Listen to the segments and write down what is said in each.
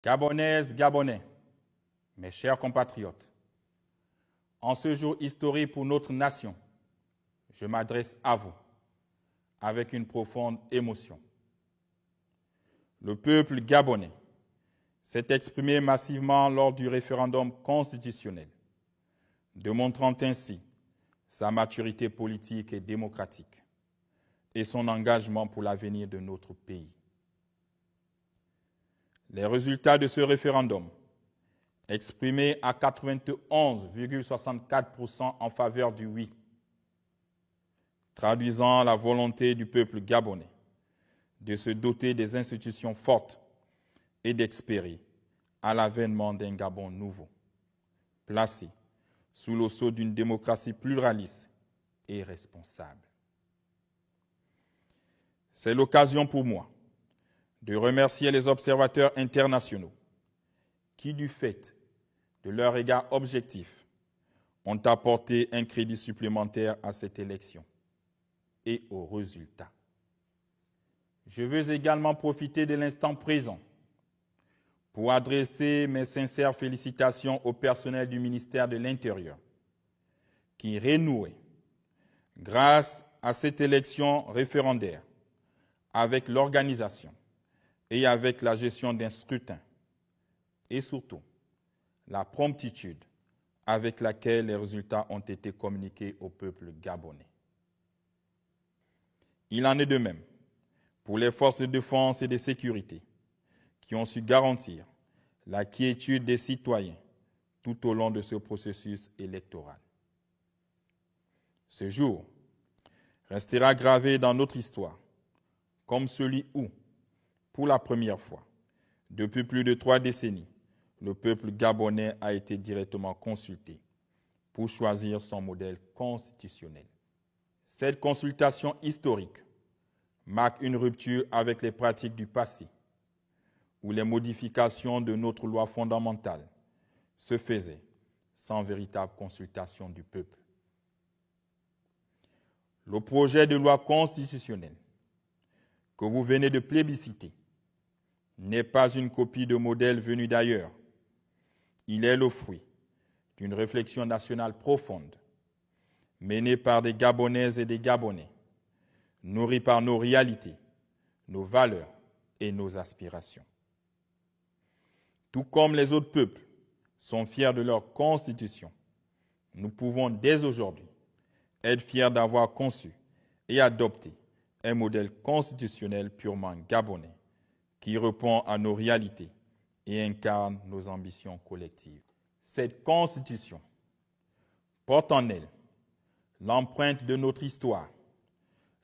Gabonaises, Gabonais, mes chers compatriotes, en ce jour historique pour notre nation, je m'adresse à vous avec une profonde émotion. Le peuple gabonais s'est exprimé massivement lors du référendum constitutionnel, démontrant ainsi sa maturité politique et démocratique et son engagement pour l'avenir de notre pays. Les résultats de ce référendum, exprimés à 91,64% en faveur du oui, traduisant la volonté du peuple gabonais de se doter des institutions fortes et d'espérer à l'avènement d'un Gabon nouveau, placé sous le sceau d'une démocratie pluraliste et responsable. C'est l'occasion pour moi de remercier les observateurs internationaux qui, du fait de leur regard objectif, ont apporté un crédit supplémentaire à cette élection et aux résultats. Je veux également profiter de l'instant présent pour adresser mes sincères félicitations au personnel du ministère de l'Intérieur qui renouait, grâce à cette élection référendaire, avec l'organisation et avec la gestion d'un scrutin, et surtout la promptitude avec laquelle les résultats ont été communiqués au peuple gabonais. Il en est de même pour les forces de défense et de sécurité qui ont su garantir la quiétude des citoyens tout au long de ce processus électoral. Ce jour restera gravé dans notre histoire comme celui où, pour la première fois, depuis plus de 3 décennies, le peuple gabonais a été directement consulté pour choisir son modèle constitutionnel. Cette consultation historique marque une rupture avec les pratiques du passé, où les modifications de notre loi fondamentale se faisaient sans véritable consultation du peuple. Le projet de loi constitutionnelle que vous venez de plébisciter n'est pas une copie de modèle venu d'ailleurs. Il est le fruit d'une réflexion nationale profonde, menée par des Gabonaises et des Gabonais, nourris par nos réalités, nos valeurs et nos aspirations. Tout comme les autres peuples sont fiers de leur constitution, nous pouvons dès aujourd'hui être fiers d'avoir conçu et adopté un modèle constitutionnel purement gabonais qui répond à nos réalités et incarne nos ambitions collectives. Cette constitution porte en elle l'empreinte de notre histoire,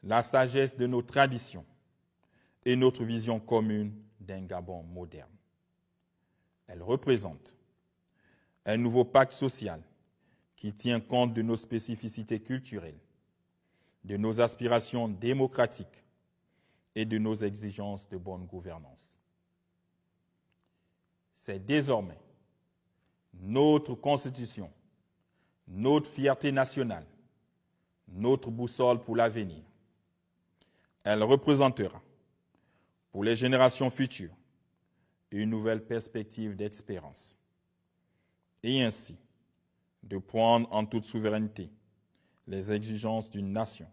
la sagesse de nos traditions et notre vision commune d'un Gabon moderne. Elle représente un nouveau pacte social qui tient compte de nos spécificités culturelles, de nos aspirations démocratiques et de nos exigences de bonne gouvernance. C'est désormais notre Constitution, notre fierté nationale, notre boussole pour l'avenir. Elle représentera, pour les générations futures, une nouvelle perspective d'espérance, et ainsi de prendre en toute souveraineté les exigences d'une nation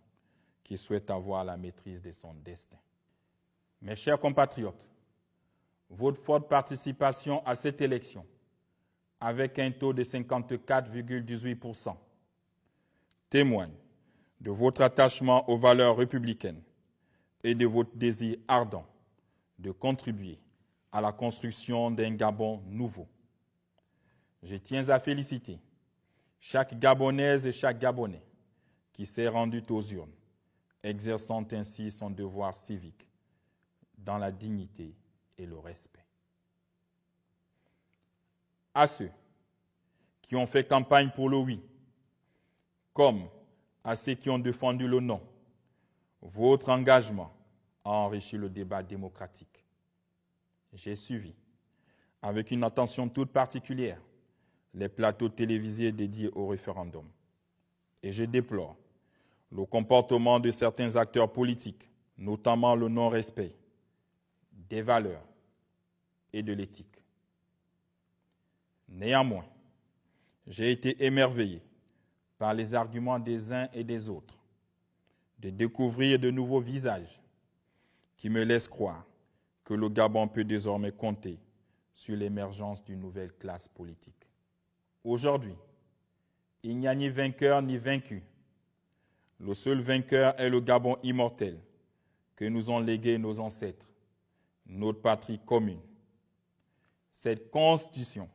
qui souhaite avoir la maîtrise de son destin. Mes chers compatriotes, votre forte participation à cette élection, avec un taux de 54,18%, témoigne de votre attachement aux valeurs républicaines et de votre désir ardent de contribuer à la construction d'un Gabon nouveau. Je tiens à féliciter chaque Gabonaise et chaque Gabonais qui s'est rendu aux urnes, exerçant ainsi son devoir civique dans la dignité et le respect. À ceux qui ont fait campagne pour le oui, comme à ceux qui ont défendu le non, votre engagement a enrichi le débat démocratique. J'ai suivi, avec une attention toute particulière, les plateaux télévisés dédiés au référendum. Et je déplore le comportement de certains acteurs politiques, notamment le non-respect des valeurs et de l'éthique. Néanmoins, j'ai été émerveillé par les arguments des uns et des autres, de découvrir de nouveaux visages qui me laissent croire que le Gabon peut désormais compter sur l'émergence d'une nouvelle classe politique. Aujourd'hui, il n'y a ni vainqueur ni vaincu. Le seul vainqueur est le Gabon immortel que nous ont légué nos ancêtres, notre patrie commune. Cette constitution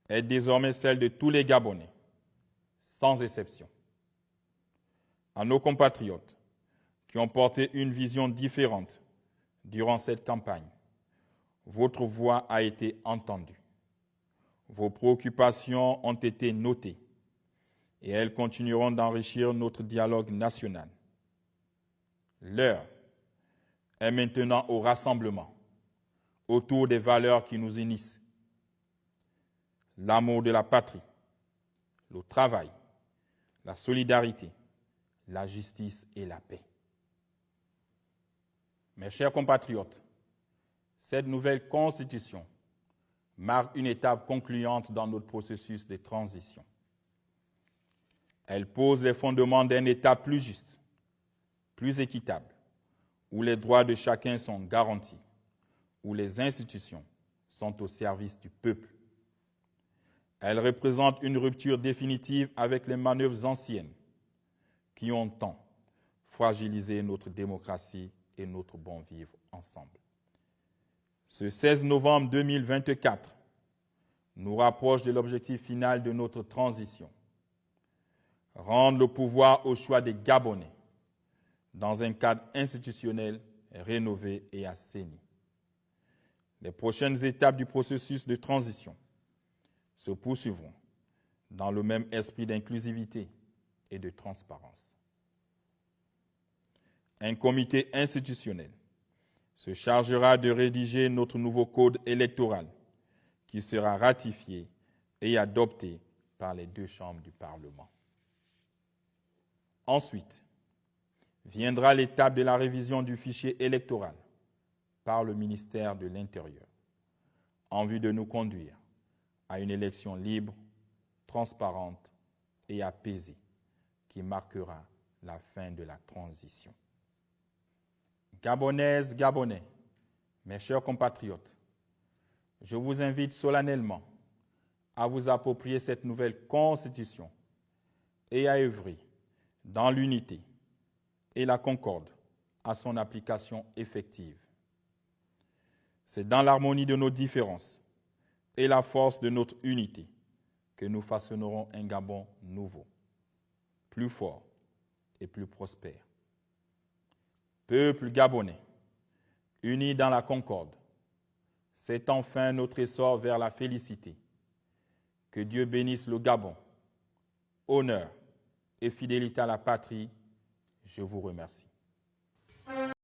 est désormais celle de tous les Gabonais, sans exception. À nos compatriotes qui ont porté une vision différente durant cette campagne, votre voix a été entendue. Vos préoccupations ont été notées et elles continueront d'enrichir notre dialogue national. L'heure est maintenant au rassemblement autour des valeurs qui nous unissent. L'amour de la patrie, le travail, la solidarité, la justice et la paix. Mes chers compatriotes, cette nouvelle constitution marque une étape concluante dans notre processus de transition. Elle pose les fondements d'un État plus juste, plus équitable, où les droits de chacun sont garantis, où les institutions sont au service du peuple. Elle représente une rupture définitive avec les manœuvres anciennes qui ont tant fragilisé notre démocratie et notre bon vivre ensemble. Ce 16 novembre 2024 nous rapproche de l'objectif final de notre transition. Rendre le pouvoir au choix des Gabonais dans un cadre institutionnel rénové et assaini. Les prochaines étapes du processus de transition se poursuivront dans le même esprit d'inclusivité et de transparence. Un comité institutionnel se chargera de rédiger notre nouveau code électoral qui sera ratifié et adopté par les deux chambres du Parlement. Ensuite, viendra l'étape de la révision du fichier électoral par le ministère de l'Intérieur, en vue de nous conduire à une élection libre, transparente et apaisée qui marquera la fin de la transition. Gabonaises, Gabonais, mes chers compatriotes, je vous invite solennellement à vous approprier cette nouvelle constitution et à œuvrer dans l'unité et la concorde à son application effective. C'est dans l'harmonie de nos différences et la force de notre unité que nous façonnerons un Gabon nouveau, plus fort et plus prospère. Peuple gabonais, unis dans la concorde, c'est enfin notre essor vers la félicité. Que Dieu bénisse le Gabon. Honneur et fidélité à la patrie, je vous remercie.